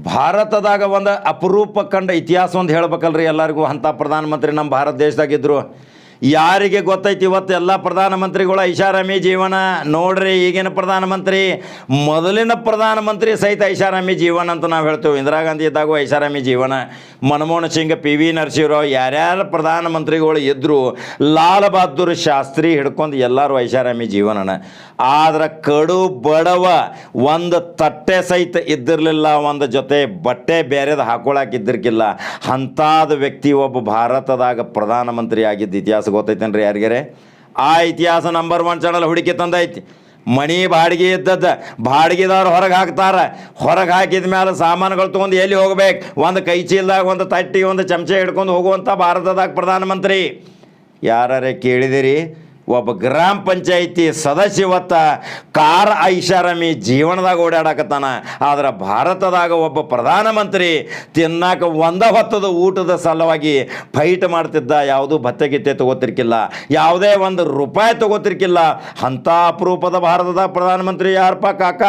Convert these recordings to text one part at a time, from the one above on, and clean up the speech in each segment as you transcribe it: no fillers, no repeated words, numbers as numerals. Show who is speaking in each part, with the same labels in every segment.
Speaker 1: ಭಾರತದಾಗ ಒಂದು ಅಪರೂಪ ಕಂಡ ಇತಿಹಾಸ ಒಂದು ಹೇಳ್ಬೇಕಲ್ರಿ ಎಲ್ಲರಿಗೂ. ಅಂಥ ಪ್ರಧಾನಮಂತ್ರಿ ನಮ್ಮ ಭಾರತ ದೇಶದಾಗಿದ್ದರು. ಯಾರಿಗೆ ಗೊತ್ತೈತಿ ಇವತ್ತು ಎಲ್ಲ ಪ್ರಧಾನಮಂತ್ರಿಗಳು ಐಷಾರಾಮಿ ಜೀವನ ನೋಡ್ರಿ. ಈಗಿನ ಪ್ರಧಾನಮಂತ್ರಿ ಮೊದಲಿನ ಪ್ರಧಾನಮಂತ್ರಿ ಸಹಿತ ಐಷಾರಾಮಿ ಜೀವನ ಅಂತ ನಾವು ಹೇಳ್ತೇವೆ. ಇಂದಿರಾ ಗಾಂಧಿ ಇದ್ದಾಗೂ ಐಷಾರಾಮಿ ಜೀವನ, ಮನಮೋಹನ್ ಸಿಂಗ್, PV ನರಸಿಂಹರಾವ್, ಯಾರ್ಯಾರು ಪ್ರಧಾನಮಂತ್ರಿಗಳು ಇದ್ದರು, ಲಾಲ್ ಬಹದ್ದೂರ್ ಶಾಸ್ತ್ರಿ ಹಿಡ್ಕೊಂಡು ಎಲ್ಲರೂ ಐಷಾರಾಮಿ ಜೀವನನ. ಆದ್ರೆ ಕಡು ಬಡವ ಒಂದು ತಟ್ಟೆ ಸಹಿತ ಇದ್ದಿರಲಿಲ್ಲ, ಒಂದು ಜೊತೆ ಬಟ್ಟೆ ಬೇರೆದು ಹಾಕೊಳಕ್ಕಿದ್ದಿರ್ಕಿಲ್ಲ. ಅಂಥದ್ದು ವ್ಯಕ್ತಿ ಒಬ್ಬ ಭಾರತದಾಗ ಪ್ರಧಾನಮಂತ್ರಿ ಆಗಿದ್ದ ಇತಿಹಾಸ ಗೊತ್ತೈತೇನ್ರಿ ಯಾರಿಗಾರೆ? ಆ ಇತಿಹಾಸ ನಂಬರ್ 1 ಚಾನಲ್ ಹುಡುಕಿ ತಂದೈತಿ. ಮಣಿ ಬಾಡಿಗೆ ಇದ್ದದ್ದು ಬಾಡಿಗೆದವ್ರು ಹೊರಗೆ ಹಾಕ್ತಾರೆ. ಹೊರಗೆ ಹಾಕಿದ ಮೇಲೆ ಸಾಮಾನುಗಳು ತೊಗೊಂಡು ಎಲ್ಲಿ ಹೋಗ್ಬೇಕು? ಒಂದು ಕೈ ಚೀಲದಾಗ ಒಂದು ತಟ್ಟಿ ಒಂದು ಚಮಚೆ ಹಿಡ್ಕೊಂಡು ಹೋಗುವಂಥ ಭಾರತದಾಗ ಪ್ರಧಾನಮಂತ್ರಿ. ಯಾರೇ ಕೇಳಿದಿರಿ? ಒಬ್ಬ ಗ್ರಾಮ ಪಂಚಾಯಿತಿ ಸದಸ್ಯ ಇವತ್ತ ಕಾರ್ ಐಷಾರಾಮಿ ಜೀವನದಾಗ ಓಡಾಡಕತ್ತಾನ. ಆದ್ರೆ ಭಾರತದಾಗ ಒಬ್ಬ ಪ್ರಧಾನಮಂತ್ರಿ ತಿನ್ನಾಕ ಹೊತ್ತದ ಊಟದ ಸಲುವಾಗಿ ಫೈಟ್ ಮಾಡ್ತಿದ್ದ. ಯಾವುದೂ ಭತ್ತಗಿತ್ತೆ ತಗೋತಿರ್ಕಿಲ್ಲ, ಯಾವುದೇ ಒಂದು ರೂಪಾಯಿ ತಗೋತಿರ್ಕಿಲ್ಲ. ಅಂಥ ಅಪರೂಪದ ಭಾರತದ ಪ್ರಧಾನಮಂತ್ರಿ ಯಾರಪ್ಪ ಕಾಕ?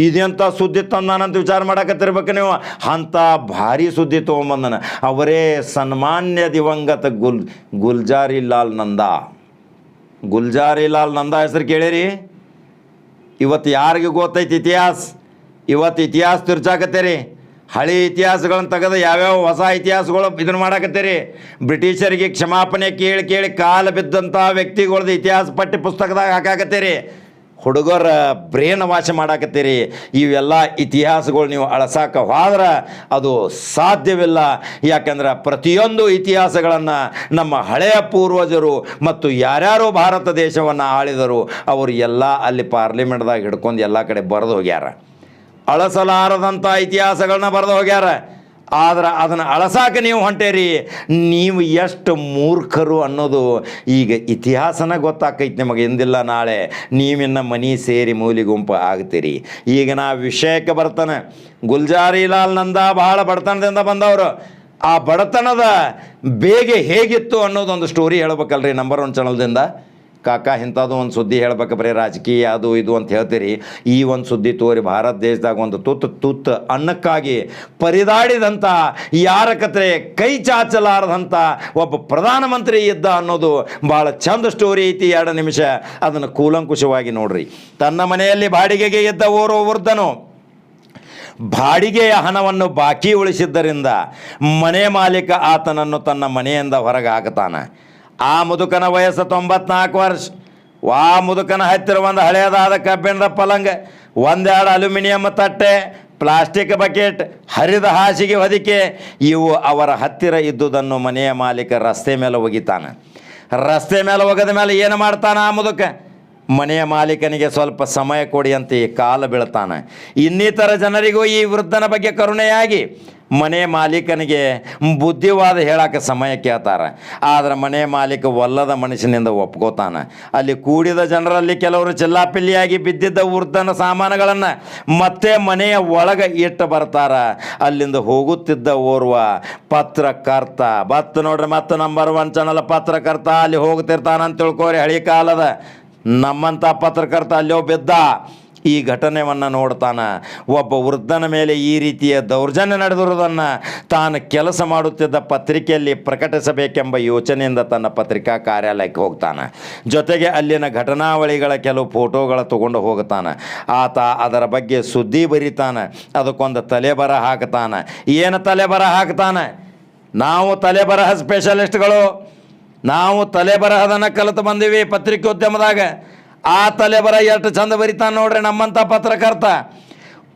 Speaker 1: ಇದೆಂಥ ಸುದ್ದಿ ತಂದಾನಂತ ವಿಚಾರ ಮಾಡಕತ್ತಿರ್ಬೇಕು ನೀವು. ಅಂಥ ಭಾರಿ ಸುದ್ದಿ ತೊಗೊಂಬಂದನ. ಅವರೇ ಸನ್ಮಾನ್ಯ ದಿವಂಗತ ಗುಲ್ಜಾರಿಲಾಲ್ ನಂದಾ. ಗುಲ್ಜಾರಿಲಾಲ್ ನಂದಾ ಹೆಸರು ಕೇಳಿರಿ? ಇವತ್ತು ಯಾರಿಗೆ ಗೊತ್ತೈತಿ ಇತಿಹಾಸ? ಇವತ್ತು ಇತಿಹಾಸ ತಿರ್ಚಾಕತ್ತೀರಿ. ಹಳೆ ಇತಿಹಾಸಗಳನ್ನು ತೆಗೆದು ಯಾವ್ಯಾವ ಹೊಸ ಇತಿಹಾಸಗಳು ಇದನ್ನು ಮಾಡಾಕತ್ತೀರಿ. ಬ್ರಿಟಿಷರಿಗೆ ಕ್ಷಮಾಪಣೆ ಕೇಳಿ ಕೇಳಿ ಕಾಲು ಬಿದ್ದಂಥ ವ್ಯಕ್ತಿಗಳದ್ದು ಇತಿಹಾಸ ಪಠ್ಯ ಪುಸ್ತಕದಾಗ ಹಾಕಾಕತ್ತೀರಿ. ಹುಡುಗರ ಬ್ರೇನ್ ವಾಶ್ ಮಾಡಾಕತ್ತೀರಿ. ಇವೆಲ್ಲ ಇತಿಹಾಸಗಳು ನೀವು ಅಳಸಾಕ ಹೋದ್ರೆ ಅದು ಸಾಧ್ಯವಿಲ್ಲ. ಯಾಕಂದ್ರೆ ಪ್ರತಿಯೊಂದು ಇತಿಹಾಸಗಳನ್ನು ನಮ್ಮ ಹಳೆಯ ಪೂರ್ವಜರು ಮತ್ತು ಯಾರ್ಯಾರು ಭಾರತ ದೇಶವನ್ನು ಆಳಿದರು ಅವರು ಎಲ್ಲ ಅಲ್ಲಿ ಪಾರ್ಲಿಮೆಂಟ್ದಾಗ ಹಿಡ್ಕೊಂಡು ಎಲ್ಲ ಕಡೆ ಬರೆದು ಹೋಗ್ಯಾರ. ಅಳಸಲಾರದಂಥ ಇತಿಹಾಸಗಳನ್ನ ಬರೆದು ಹೋಗ್ಯಾರ. ಆದ್ರೆ ಅದನ್ನು ಅಳಸಾಕ ನೀವು ಹೊಂಟೇರಿ. ನೀವು ಎಷ್ಟು ಮೂರ್ಖರು ಅನ್ನೋದು ಈಗ ಇತಿಹಾಸನ ಗೊತ್ತಾಕೈತಿ ನಿಮಗೆ. ಎಂದಿಲ್ಲ ನಾಳೆ ನೀವಿನ್ನ ಮನಿ ಸೇರಿ ಮೂಲಿ ಗುಂಪು ಆಗ್ತೀರಿ. ಈಗ ನಾ ವಿಷಯಕ್ಕೆ ಬರ್ತಾನೆ. ಗುಲ್ಜಾರಿಲಾಲ್ ನಂದಾ ಬಹಳ ಬಡತನದಿಂದ ಬಂದವರು. ಆ ಬಡತನದ ಬೇಗೆ ಹೇಗಿತ್ತು ಅನ್ನೋದೊಂದು ಸ್ಟೋರಿ ಹೇಳ್ಬೇಕಲ್ರಿ ನಂಬರ್ 1 ಚಾನಲ್ದಿಂದ. ಕಾಕ ಇಂಥದ್ದು ಒಂದು ಸುದ್ದಿ ಹೇಳ್ಬೇಕು, ಬರೀ ರಾಜಕೀಯ ಅದು ಇದು ಅಂತ ಹೇಳ್ತೀರಿ. ಈ ಒಂದು ಸುದ್ದಿ ತೋರಿ ಭಾರತ ದೇಶದಾಗ ಒಂದು ತುತ್ತು ಅನ್ನಕ್ಕಾಗಿ ಪರಿದಾಡಿದಂಥ, ಯಾರ ಕತ್ರೆ ಕೈ ಚಾಚಲಾರದಂಥ ಒಬ್ಬ ಪ್ರಧಾನಮಂತ್ರಿ ಇದ್ದ ಅನ್ನೋದು ಭಾಳ ಚಂದ ಸ್ಟೋರಿ ಐತಿ. 2 ನಿಮಿಷ ಅದನ್ನು ಕೂಲಂಕುಷವಾಗಿ ನೋಡ್ರಿ. ತನ್ನ ಮನೆಯಲ್ಲಿ ಬಾಡಿಗೆಗೆ ಇದ್ದ ಓರ್ವ ವೃದ್ಧನು ಬಾಡಿಗೆಯ ಹಣವನ್ನು ಬಾಕಿ ಉಳಿಸಿದ್ದರಿಂದ ಮನೆ ಮಾಲೀಕ ಆತನನ್ನು ತನ್ನ ಮನೆಯಿಂದ ಹೊರಗೆ ಹಾಕುತ್ತಾನೆ. ಆ ಮುದುಕನ ವಯಸ್ಸು 94 ವರ್ಷ. ಆ ಮುದುಕನ ಹತ್ತಿರ ಒಂದು ಹಳೆಯದಾದ ಕಬ್ಬಿಣದ ಪಲಂಗ, 1-2 ಅಲ್ಯೂಮಿನಿಯಂ ತಟ್ಟೆ, ಪ್ಲಾಸ್ಟಿಕ್ ಬಕೆಟ್, ಹರಿದ ಹಾಸಿಗೆ ಹೊದಿಕೆ ಇವು ಅವರ ಹತ್ತಿರ ಇದ್ದುದನ್ನು ಮನೆಯ ಮಾಲೀಕ ರಸ್ತೆ ಮೇಲೆ ಒಗಿತಾನೆ. ರಸ್ತೆ ಮೇಲೆ ಒಗೆದ ಮೇಲೆ ಏನು ಮಾಡ್ತಾನೆ ಆ ಮುದುಕ? ಮನೆಯ ಮಾಲೀಕನಿಗೆ ಸ್ವಲ್ಪ ಸಮಯ ಕೊಡಿ ಅಂತ ಕಾಲು ಬೀಳ್ತಾನೆ. ಇನ್ನಿತರ ಜನರಿಗೂ ಈ ವೃದ್ಧನ ಬಗ್ಗೆ ಕರುಣೆಯಾಗಿ ಮನೆ ಮಾಲೀಕನಿಗೆ ಬುದ್ಧಿವಾದ ಹೇಳಕ್ಕೆ ಸಮಯ ಕೇಳ್ತಾರೆ. ಆದರೆ ಮನೆ ಮಾಲೀಕ ಒಲ್ಲದ ಮನುಷ್ಯನಿಂದ ಒಪ್ಕೋತಾನೆ. ಅಲ್ಲಿ ಕೂಡಿದ ಜನರಲ್ಲಿ ಕೆಲವರು ಚಿಲ್ಲಾಪಿಲ್ಲಿಯಾಗಿ ಬಿದ್ದಿದ್ದ ವೃದ್ಧನ ಸಾಮಾನುಗಳನ್ನು ಮತ್ತೆ ಮನೆಯ ಒಳಗೆ ಇಟ್ಟು ಬರ್ತಾರೆ. ಅಲ್ಲಿಂದ ಹೋಗುತ್ತಿದ್ದ ಓರ್ವ ಪತ್ರಕರ್ತ ನೋಡ್ರಿ, ಮತ್ತು ನಂಬರ್ 1 ಚಾನಲ್ ಪತ್ರಕರ್ತ ಅಲ್ಲಿ ಹೋಗ್ತಿರ್ತಾನಂತ ತಿಳ್ಕೋರಿ. ಹಳಿ ಕಾಲದ ನಮ್ಮಂಥ ಪತ್ರಕರ್ತ ಅಲ್ಲೋ ಬಿದ್ದ. ಈ ಘಟನೆಯನ್ನು ನೋಡ್ತಾನೆ. ಒಬ್ಬ ವೃದ್ಧನ ಮೇಲೆ ಈ ರೀತಿಯ ದೌರ್ಜನ್ಯ ನಡೆದಿರುವುದನ್ನು ತಾನು ಕೆಲಸ ಮಾಡುತ್ತಿದ್ದ ಪತ್ರಿಕೆಯಲ್ಲಿ ಪ್ರಕಟಿಸಬೇಕೆಂಬ ಯೋಚನೆಯಿಂದ ತನ್ನ ಪತ್ರಿಕಾ ಕಾರ್ಯಾಲಯಕ್ಕೆ ಹೋಗ್ತಾನೆ. ಜೊತೆಗೆ ಅಲ್ಲಿನ ಘಟನಾವಳಿಗಳ ಕೆಲವು ಫೋಟೋಗಳ ತಗೊಂಡು ಹೋಗ್ತಾನೆ. ಆತ ಅದರ ಬಗ್ಗೆ ಸುದ್ದಿ ಬರೀತಾನೆ. ಅದಕ್ಕೊಂದು ತಲೆಬರಹ ಹಾಕ್ತಾನೆ. ಏನು ತಲೆಬರಹ ಹಾಕ್ತಾನೆ? ನಾವು ತಲೆಬರಹ ಸ್ಪೆಷಲಿಸ್ಟ್ಗಳು, ನಾವು ತಲೆಬರಹದನ್ನು ಕಲಿತು ಬಂದೀವಿ ಪತ್ರಿಕೋದ್ಯಮದಾಗ. ಆ ತಲೆಬರ ಎಷ್ಟು ಚಂದ ಬರಿತಾನೆ ನೋಡ್ರಿ ನಮ್ಮಂಥ ಪತ್ರಕರ್ತ.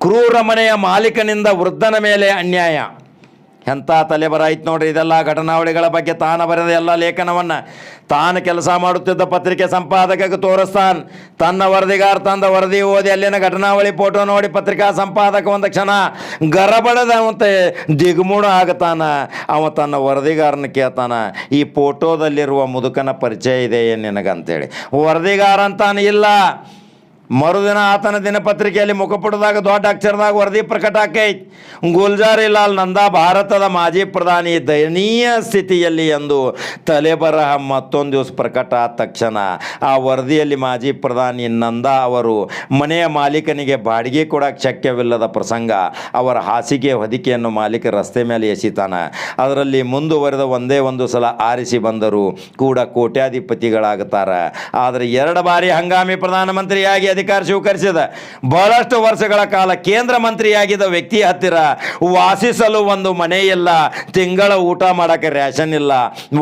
Speaker 1: ಕ್ರೂರ ಮನೆಯ ಮಾಲೀಕನಿಂದ ವೃದ್ಧನ ಮೇಲೆ ಅನ್ಯಾಯ. ಎಂಥ ತಲೆಬರ ಐತೆ ನೋಡ್ರಿ. ಇದೆಲ್ಲ ಘಟನಾವಳಿಗಳ ಬಗ್ಗೆ ತಾನು ಬರೆದ ಎಲ್ಲ ಲೇಖನವನ್ನು ತಾನು ಕೆಲಸ ಮಾಡುತ್ತಿದ್ದ ಪತ್ರಿಕೆ ಸಂಪಾದಕಕ್ಕೆ ತೋರಿಸ್ತಾನೆ. ತನ್ನ ವರದಿಗಾರ ತಂದ ವರದಿ ಓದಿ ಅಲ್ಲಿನ ಘಟನಾವಳಿ ಫೋಟೋ ನೋಡಿ ಪತ್ರಿಕಾ ಸಂಪಾದಕ ಒಂದು ಕ್ಷಣ ಗರಬಡದ ಅವಂತೆ ದಿಗ್ಮೂಢ ಆಗತಾನ. ಅವ ತನ್ನ ವರದಿಗಾರನ ಕೇಳ್ತಾನ, ಈ ಫೋಟೋದಲ್ಲಿರುವ ಮುದುಕನ ಪರಿಚಯ ಇದೆ ಏನು ನಿನಗಂತೇಳಿ. ವರದಿಗಾರ ಅಂತಾನೆ ಇಲ್ಲ, ಮರುದಿನ ಆತನ ದಿನಪತ್ರಿಕೆಯಲ್ಲಿ ಮುಖಪುಟದಾಗ ದೊಡ್ಡ ಅಕ್ಷರದಾಗ ವರದಿ ಪ್ರಕಟ ಆಕೈತಿ. ಗುಲ್ಜಾರಿಲಾಲ್ ನಂದಾ ಭಾರತದ ಮಾಜಿ ಪ್ರಧಾನಿ ದಯನೀಯ ಸ್ಥಿತಿಯಲ್ಲಿ ಎಂದು ತಲೆಬರಹ ಮತ್ತೊಂದು ದಿವಸ ಪ್ರಕಟ ಆದ ತಕ್ಷಣ ಆ ವರದಿಯಲ್ಲಿ ಮಾಜಿ ಪ್ರಧಾನಿ ನಂದಾ ಅವರು ಮನೆಯ ಮಾಲೀಕನಿಗೆ ಬಾಡಿಗೆ ಕೊಡಕ್ಕೆ ಶಕ್ಯವಿಲ್ಲದ ಪ್ರಸಂಗ, ಅವರ ಹಾಸಿಗೆ ಹೊದಿಕೆಯನ್ನು ಮಾಲೀಕ ರಸ್ತೆ ಮೇಲೆ ಎಸಿತಾನೆ. ಅದರಲ್ಲಿ ಮುಂದುವರೆದ ಒಂದೇ ಒಂದು ಸಲ ಆರಿಸಿ ಬಂದರು ಕೂಡ ಕೋಟ್ಯಾಧಿಪತಿಗಳಾಗುತ್ತಾರೆ. ಆದರೆ 2 ಬಾರಿ ಹಂಗಾಮಿ ಪ್ರಧಾನಮಂತ್ರಿಯಾಗಿ ಅಧಿಕಾರ ಸ್ವೀಕರಿಸಿದ ಬಹಳಷ್ಟು ವರ್ಷಗಳ ಕಾಲ ಕೇಂದ್ರ ಮಂತ್ರಿಯಾಗಿದ್ದ ವ್ಯಕ್ತಿ ಹತ್ತಿರ ವಾಸಿಸಲು ಒಂದು ಮನೆ ಇಲ್ಲ, ತಿಂಗಳ ಊಟ ಮಾಡೋಕ್ಕೆ ರೇಷನ್ ಇಲ್ಲ.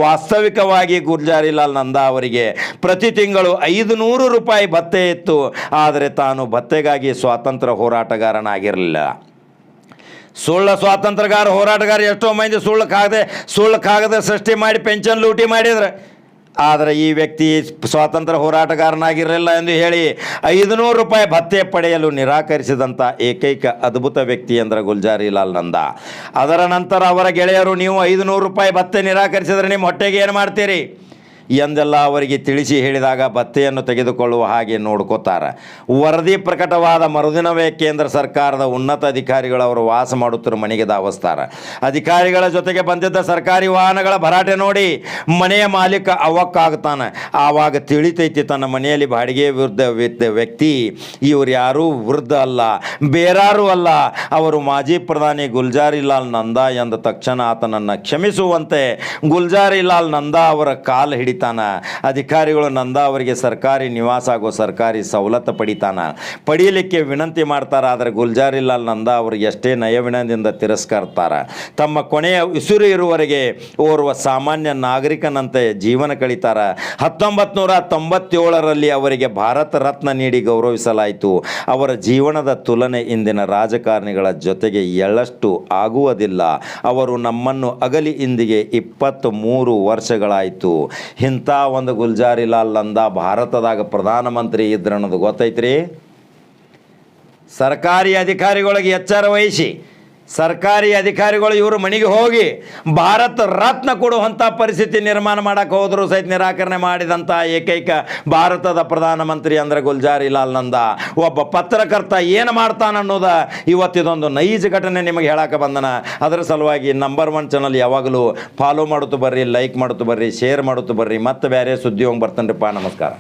Speaker 1: ವಾಸ್ತವಿಕವಾಗಿ ಗುಲ್ಜಾರಿಲಾಲ್ ನಂದಾ ಅವರಿಗೆ ಪ್ರತಿ ತಿಂಗಳು 500 ರೂಪಾಯಿ ಭತ್ಯೆ ಇತ್ತು. ಆದರೆ ತಾನು ಭತ್ಯೆಗಾಗಿ ಸ್ವಾತಂತ್ರ್ಯ ಹೋರಾಟಗಾರನಾಗಿರಲಿಲ್ಲ. ಸ್ವಾತಂತ್ರ್ಯಗಾರ ಹೋರಾಟಗಾರ ಎಷ್ಟೋ ಮಂದಿ ಸುಳ್ಳು ಕಾಗದ ಸೃಷ್ಟಿ ಮಾಡಿ ಪೆನ್ಷನ್ ಲೂಟಿ ಮಾಡಿದ್ರೆ, ಆದರೆ ಈ ವ್ಯಕ್ತಿ ಸ್ವಾತಂತ್ರ್ಯ ಹೋರಾಟಗಾರನಾಗಿರಲಿಲ್ಲ ಎಂದು ಹೇಳಿ 500 ರೂಪಾಯಿ ಭತ್ಯೆ ಪಡೆಯಲು ನಿರಾಕರಿಸಿದಂಥ ಏಕೈಕ ಅದ್ಭುತ ವ್ಯಕ್ತಿ ಅಂದರೆ ಗುಲ್ಜಾರಿಲಾಲ್ ನಂದಾ. ಅದರ ನಂತರ ಅವರ ಗೆಳೆಯರು, ನೀವು 500 ರೂಪಾಯಿ ಭತ್ಯೆ ನಿರಾಕರಿಸಿದರೆ ನಿಮ್ಮ ಹೊಟ್ಟೆಗೆ ಏನು ಮಾಡ್ತೀರಿ ಎಂದೆಲ್ಲ ಅವರಿಗೆ ತಿಳಿಸಿ ಹೇಳಿದಾಗ ಭತ್ಯೆಯನ್ನು ತೆಗೆದುಕೊಳ್ಳುವ ಹಾಗೆ ನೋಡ್ಕೋತಾರೆ. ವರದಿ ಪ್ರಕಟವಾದ ಮರುದಿನವೇ ಕೇಂದ್ರ ಸರ್ಕಾರದ ಉನ್ನತ ಅಧಿಕಾರಿಗಳು ಅವರು ವಾಸ ಮಾಡುತ್ತಿರುವ ಮನೆಗೆ ಧಾವಿಸ್ತಾರೆ. ಅಧಿಕಾರಿಗಳ ಜೊತೆಗೆ ಬಂದಿದ್ದ ಸರ್ಕಾರಿ ವಾಹನಗಳ ಭರಾಟೆ ನೋಡಿ ಮನೆಯ ಮಾಲೀಕ ಅವಕ್ಕಾಗ್ತಾನೆ. ಆವಾಗ ತಿಳಿತೈತಿ ತನ್ನ ಮನೆಯಲ್ಲಿ ಬಾಡಿಗೆ ವಿರುದ್ಧ ವ್ಯಕ್ತಿ ಇವರು ಯಾರೂ ವೃದ್ಧ ಅಲ್ಲ, ಬೇರಾರೂ ಅಲ್ಲ, ಅವರು ಮಾಜಿ ಪ್ರಧಾನಿ ಗುಲ್ಜಾರಿಲಾಲ್ ನಂದಾ ಎಂದ ತಕ್ಷಣ ಆತನನ್ನು ಕ್ಷಮಿಸುವಂತೆ ಗುಲ್ಜಾರಿಲಾಲ್ ನಂದಾ ಅವರ ಕಾಲು ಹಿಡಿತಾನೆ. ಅಧಿಕಾರಿಗಳು ನಂದಾ ಅವರಿಗೆ ಸರ್ಕಾರಿ ನಿವಾಸ ಹಾಗೂ ಸರ್ಕಾರಿ ಸವಲತ್ತು ಪಡೀಲಿಕ್ಕೆ ವಿನಂತಿ ಮಾಡ್ತಾರೆ. ಆದರೆ ಗುಲ್ಜಾರಿಲಾಲ್ ನಂದಾ ಅವರು ಎಷ್ಟೇ ನಯವಿನದಿಂದ ತಿರಸ್ಕರಿಸ್ತಾರೆ. ತಮ್ಮ ಕೊನೆಯ ಉಸಿರು ಇರುವವರೆಗೆ ಓರ್ವ ಸಾಮಾನ್ಯ ನಾಗರಿಕನಂತೆ ಜೀವನ ಕಳೀತಾರೆ. 1997ರಲ್ಲಿ ಅವರಿಗೆ ಭಾರತ ರತ್ನ ನೀಡಿ ಗೌರವಿಸಲಾಯಿತು. ಅವರ ಜೀವನದ ತುಲನೆ ಇಂದಿನ ರಾಜಕಾರಣಿಗಳ ಜೊತೆಗೆ ಎಳ್ಳಷ್ಟು ಆಗುವುದಿಲ್ಲ. ಅವರು ನಮ್ಮನ್ನು ಅಗಲಿ ಇಂದಿಗೆ 23 ವರ್ಷಗಳಾಯಿತು. ಇಂಥ ಒಂದು ಗುಲ್ಜಾರಿಲಾಲ್ ನಂದಾ ಭಾರತದಾಗ ಪ್ರಧಾನಮಂತ್ರಿ ಇದ್ರು ಅನ್ನೋದು ಗೊತ್ತೈತ್ರಿ. ಸರ್ಕಾರಿ ಅಧಿಕಾರಿಗಳಿಗೆ ಎಚ್ಚರ ವಹಿಸಿ ಸರ್ಕಾರಿ ಅಧಿಕಾರಿಗಳು ಇವರು ಮನೆಗೆ ಹೋಗಿ ಭಾರತ ರತ್ನ ಕೊಡುವಂಥ ಪರಿಸ್ಥಿತಿ ನಿರ್ಮಾಣ ಮಾಡೋಕ್ಕೆ ಹೋದರೂ ಸಹಿತ ನಿರಾಕರಣೆ ಮಾಡಿದಂಥ ಏಕೈಕ ಭಾರತದ ಪ್ರಧಾನಮಂತ್ರಿ ಅಂದರೆ ಗುಲ್ಜಾರಿಲಾಲ್ ನಂದಾ. ಒಬ್ಬ ಪತ್ರಕರ್ತ ಏನು ಮಾಡ್ತಾನೆ ಅನ್ನೋದು ಇವತ್ತಿದೊಂದು ನೈಜ ಘಟನೆ ನಿಮಗೆ ಹೇಳಕ್ಕೆ ಬಂದನ. ಅದರ ಸಲುವಾಗಿ ನಂಬರ್ 1 ಚಾನಲ್ ಯಾವಾಗಲೂ ಫಾಲೋ ಮಾಡುತ್ತಾ ಬರ್ರಿ, ಲೈಕ್ ಮಾಡುತ್ತಾ ಬರ್ರಿ, ಶೇರ್ ಮಾಡುತ್ತಾ ಬರ್ರಿ. ಮತ್ತೆ ಬೇರೆ ಸುದ್ದಿ ಹೋಗಿ ಬರ್ತಾನೆ ರೀ. ನಮಸ್ಕಾರ.